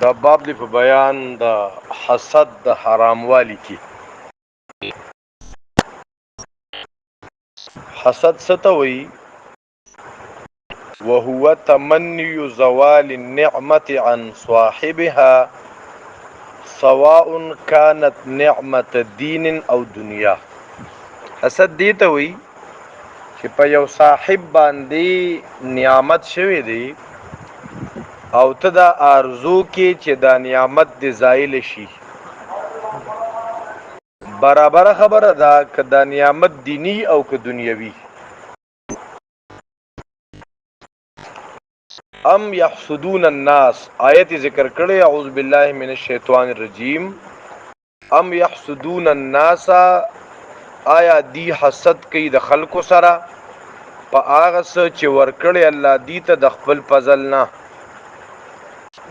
دا باب دی په بیان د حسد د حراموالی کې. حسد څه ته وایي؟ وهو تمني زوال النعمة عن صاحبها سواء كانت نعمة دين او دنیا. حسد دی ته وایي چې په یو صاحب باندې نعمت شوی دی او ته دا ارزو کې چې دا نعمت دی زایل شي. برابر خبره ده که دا نعمت دینی او که دنیوي. ام یحسدون الناس آیت ذکر کړي اعوذ بالله من الشیطان الرجیم. ام یحسدون الناس آیا دی حسد کوي د خلکو سره په هغه څه چې ورکړي الله دی ته د خپل فضل نه.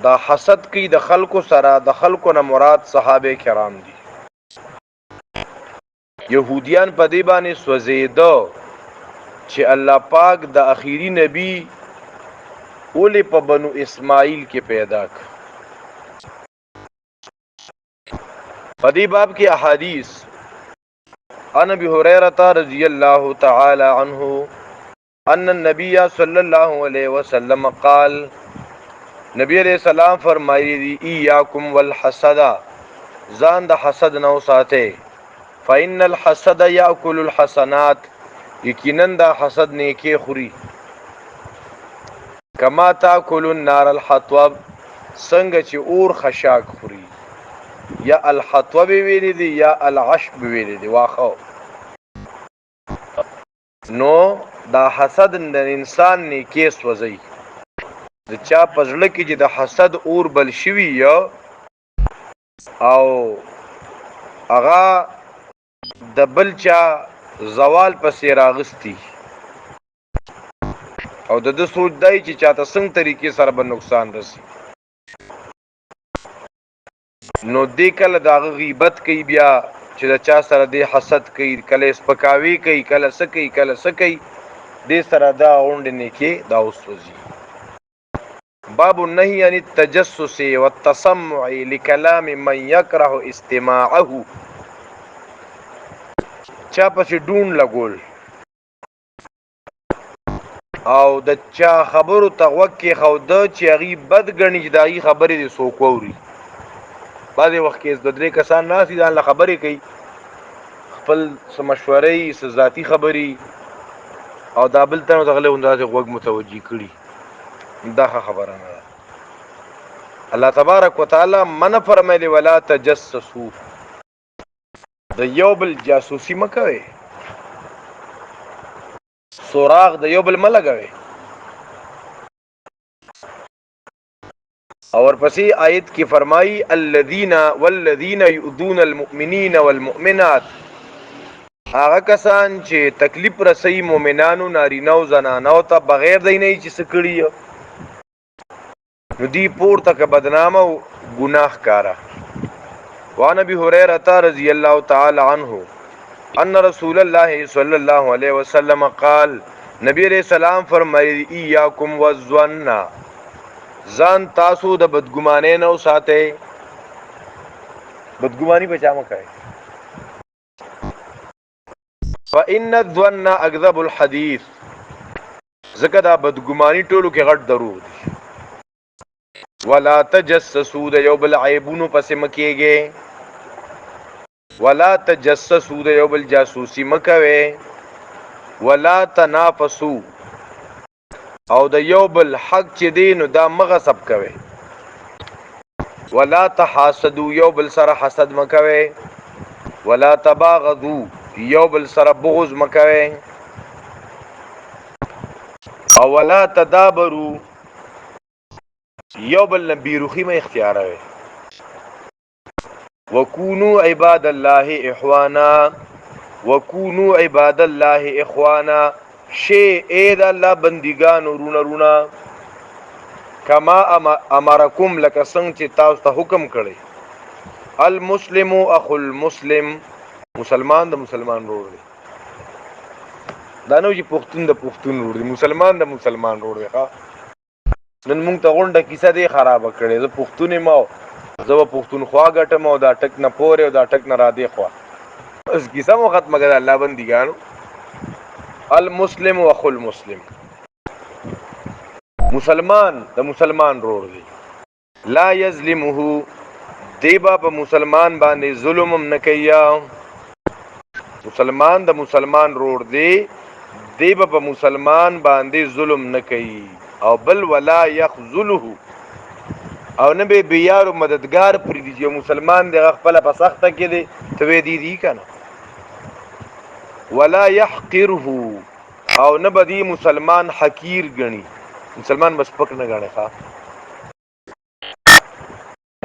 دا حسد کوي د خلکو سره، د خلکو نه مراد صحابه کرام دي. يهوديان په دې باندې سوځیدو چې الله پاک د اخیری نبی اولی په بنو اسماعیل کې پیدا کړ. په دې باب کې احادیث عن ابي هريره رضی الله تعالی عنه ان النبي صلی الله علیه وسلم قال، نبی علیہ السلام فرمایي دي ایاکم والحسد، ځان د حسد نه وساته. فإن الحسد يأكل الحسنات، یقینا دا حسد نیکی خوري. کما تاكل النار الحطب، څنګه چې اور خشاک خوري. یا الحطب ویل دي یا العشب ویل دي واخو. نو دا حسد د انسان نیکی سوځي. د چا پزړه کې چې د حسد اور بل شوی یا او اغا د بل چا زوال پسې راغستی او د سوچ دی چې چاته څنګه طریقې سره به نقصان رسی، نو دې کله د غیبت کوي، بیا چې د چا سره دې حسد کوي، کله سپکاوي کوي، کله سکی کله سکی، دې سره دا اونډ نه کې دا وسوځي. باب النهي عن التجسس والتسمع لكلام من يكره استماعه. چا پسې ډون لګول او د چا خبرو ته غوږ کېښوده چې هغې بد ګڼي چې د هغې خبرې دې څوک واوري. بعضې وخت کې د درې کسان ناست دي ځان له خبرې کوي، خپل څه مشورې څه ذاتي خبرې، او دا بل ته نو دغلی همداسې غوږ متوجي کړي. دا خبره نه ده. الله تبارک وتعالی منع فرمایلی ولا تجسسوا، د یو بل جاسوسي مه کوئ، سوراخ د یو بل مه لګوئ. او ورپسې آیت کې فرمایي والذین یؤذون المؤمنین والمؤمنات، هغه کسان چې تکلیف رسوي مؤمنانو نارینه او زنانو ته بغیر د نه چې څه کړي نو دی پورته که بدنامه او ګناه کاره. وعن ابي هريره رضي الله تعالى عنه ان رسول الله صلى الله عليه وسلم قال، نبی علیہ السلام فرمایي ایاکم والظن، ځان تاسو د بدګمانۍ نه وساتئ. بدګماني به چا مه کوئ. فإن الظن اكذب الحديث، ځکه دا بدګماني ټولو کې غټ دروغ دی. ولا تجسسوا، د یو بل عیبونو پسې مه کېږئ. ولا تجسسوا، د یو بل جاسوسي مه کوئ. ولا تنافسوا، او د یو بل حق چې دی نو دا مه غصب کوئ. ولا تحاسدوا، یو بل سره حسد مه کوئ. ولا تباغضوا، یو بل سره بغض مه کوئ. او ولا تدابروا، یو بل نه بیروخي مه اختیاروئ. وکونوا عباد الله اخوانا، وکونوا عباد الله اخوانا، شی اې د الله بندګانو رونه رونه. کما امرکم، لکه څنګه چې تاسو ته حکم کړی. المسلم اخو المسلم، مسلمان د مسلمان ورور دی. دا نو چې پښتون د پښتون ورور دی، مسلمان د مسلمان ورور دی. نن مونږ ته غونډه کیسه دی خراب کړې زه پښتون ما زه پښتونخوا ګټم او دا ټک نه پورې او دا ټک نه را دی خوا بس کیسه مو ختمه کړه الله بندګانو المسلم واخو المسلم مسلمان د مسلمان رور دی لا یظلمه دیبا په مسلمان باندې ظلم نه کوي مسلمان د مسلمان رور دی دیبا په مسلمان باندې ظلم نه کوي او بل ولا یخذله او نه به بیار مددگار پر دی مسلمان د خپل په سخته کې دی ته دی کنه ولا يحقره او نه بدی مسلمان حقیر غني مسلمان بس پک نه غني ښا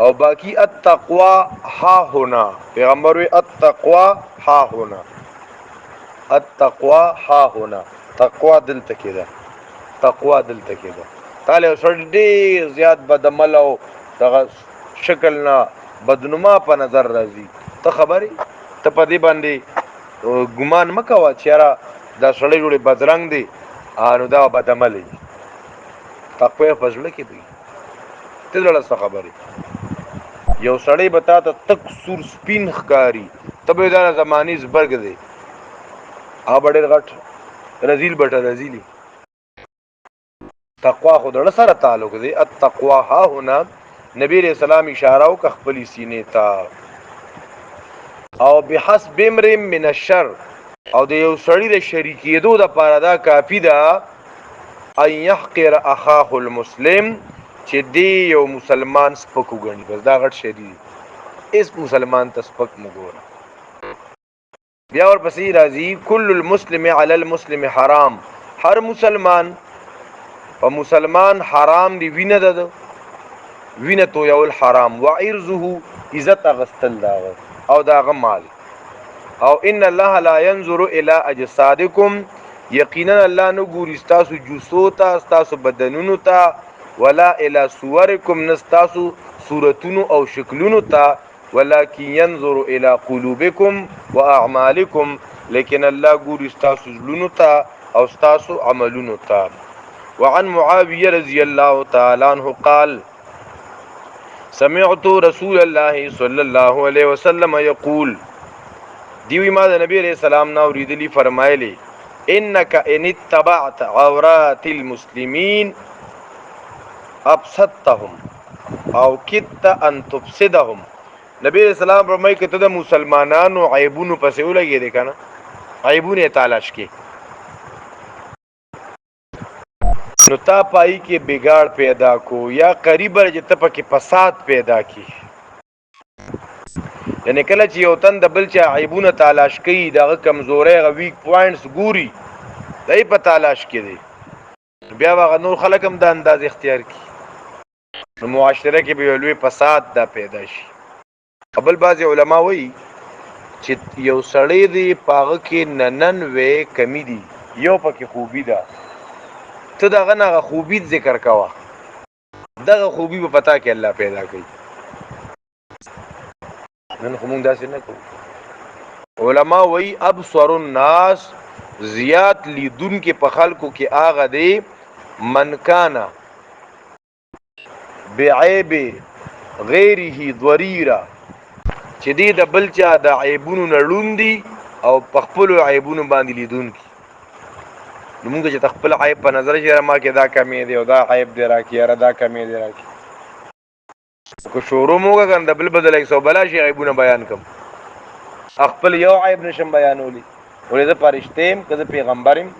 او باقی التقوا ها هنا پیغمبر وی التقوا ها هنا التقوا ها هنا تقوا دل تکیدا تقوا دل تکیدا تعالی سړ ډیر زیات بدعمل او دغه شکل نه بدنما په نظر راځي ته خبري ته په دې باندې ګمان مکوا چیرې دا سړی جوړي بدرنګ دی انو دا بدعمل دی تقوا فضل کې دی ته ډول څه خبري یو سړی بتا ته تک سور سپین ښکاری تبه دا زمانی زبرګ دی ا بډیر غټ رزیل بټه رزیلی تقوا خود سره تعلق دی التقوا ها هنا نبی رسول الله اشاره او خپل سینې تا او بحسب امر من الشر او د یو سړی د شریکېدو د پاره دا کافی ده ان يحقر اخاه المسلم چې دی یو مسلمان سپکو غني بس دا غټ شری اس مسلمان ته سپک مګور بیا ور پسې راځي کل المسلم علی المسلم حرام هر مسلمان او مسلمان حرام دی وینه ده وینه تو یو الحرام وعرضه عزت غستل دا او دا غمال او ان الله لا ينظر الى اجسادكم یقینا الله نو ګوري تاسو جوسو ته تاسو بدنونو ته ولا الى صوركم نستاسو صورتونو او شکلونو ته ولكن ينظر الى قلوبكم واعمالكم لیکن الله ګوري تاسو زلونو ته او تاسو عملونو ته وعن معاويه رضي الله تعالى عنه قال سمعت رسول الله صلى الله عليه وسلم يقول دیوی ما د نبی علیہ السلام نا اوریدلی فرمایلی انک ان اتبعت عورات المسلمین افسدتهم او کدت ان تفسدهم نبی علیہ السلام فرمای کته د مسلمانانو عیبونو پسې ولګی دی کنه عیبونه تلاش کی نو تا پای کې بگاڑ پیدا کو یا قریب رجته پکې فساد پیدا کی یعنی کله چې یو تن د بل چا عیبونه تلاش کوي دغه کمزوري غ ویک پوینټس ګوري دای په تلاش کې دی بیا هغه نور خلک هم د انداز اختیار کی نو معاشره کې به لوی فساد دا پیدا شي قبل بعض علما وایي چې یو سړی دی پاغه کې ننن وې کمی دی یو پکې خوبي ده ته دغه نه خوبي ذکر کوا دغه خوبي په پتا کې الله پیدا کوي نن کوم داسې نه کوي علما وایي ابصر الناس زیات لیدون کې په خلکو کې اغه دی من کانا بعیب غیره ضریرا چې دی د بلچا د عیبونو نړوندي او په خپل عیبونو باندې لیدون کی نو موږ چې خپل عیب په نظر شي ما کې دا کمی دی او دا عیب دی راکی را دا کمی دی راکی کو شروع موږ ګند بل بدل 100 بلا شي عیبونه بیان کوم خپل یو عیب نشم بیانولی ولې د پرشتیم کده پیغمبرم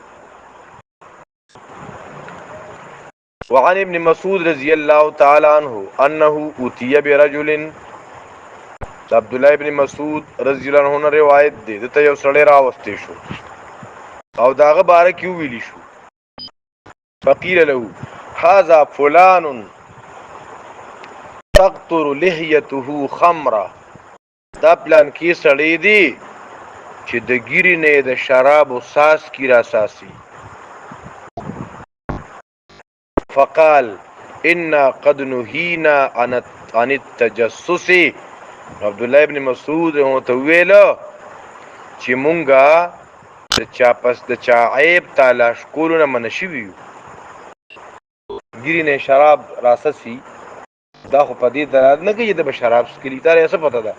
وعن ابن مسعود رضی الله تعالی عنہ انه اتي برجل عبد الله ابن مسعود رضی الله عنه روایت دی دته یو سړی راوستي شو او داغه باره کیو ویلی شو فقيل له هذا فلان تقطر لحيته خمرا دا پلان کی سړی دی چې د ګيري نه د شراب او ساس کی را ساسي فقال ان قد نهينا عن التجسس عبد الله ابن مسعود هو ته ویل چې مونږه د چا پس د چا عیب تلاش کولو نه منشي ویو ګیری نه شراب راسسی دا خو په دې دلالت نه کوي د شراب سکلی دا څه پته ده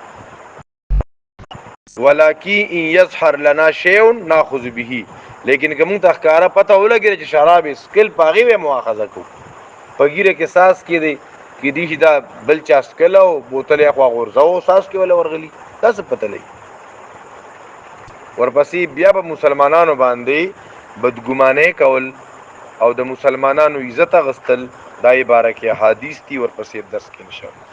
ولکی ان یظهر لنا شیء ناخذ به لیکن کوم تخکارا پته ولګی چې شراب سکل پاغي به مؤاخذه کو پګیره کې ساس کې دی کې دی دا بل چا سکل او بوتل اخوا غورځو ساس کې ولا ورغلی دا څه پته لګي ورپسې بیا به مسلمانانو باندې بدګمانه کول او د مسلمانانو عزت غستل دای بارکه حدیث تی ورپسې درس کې انشاء الله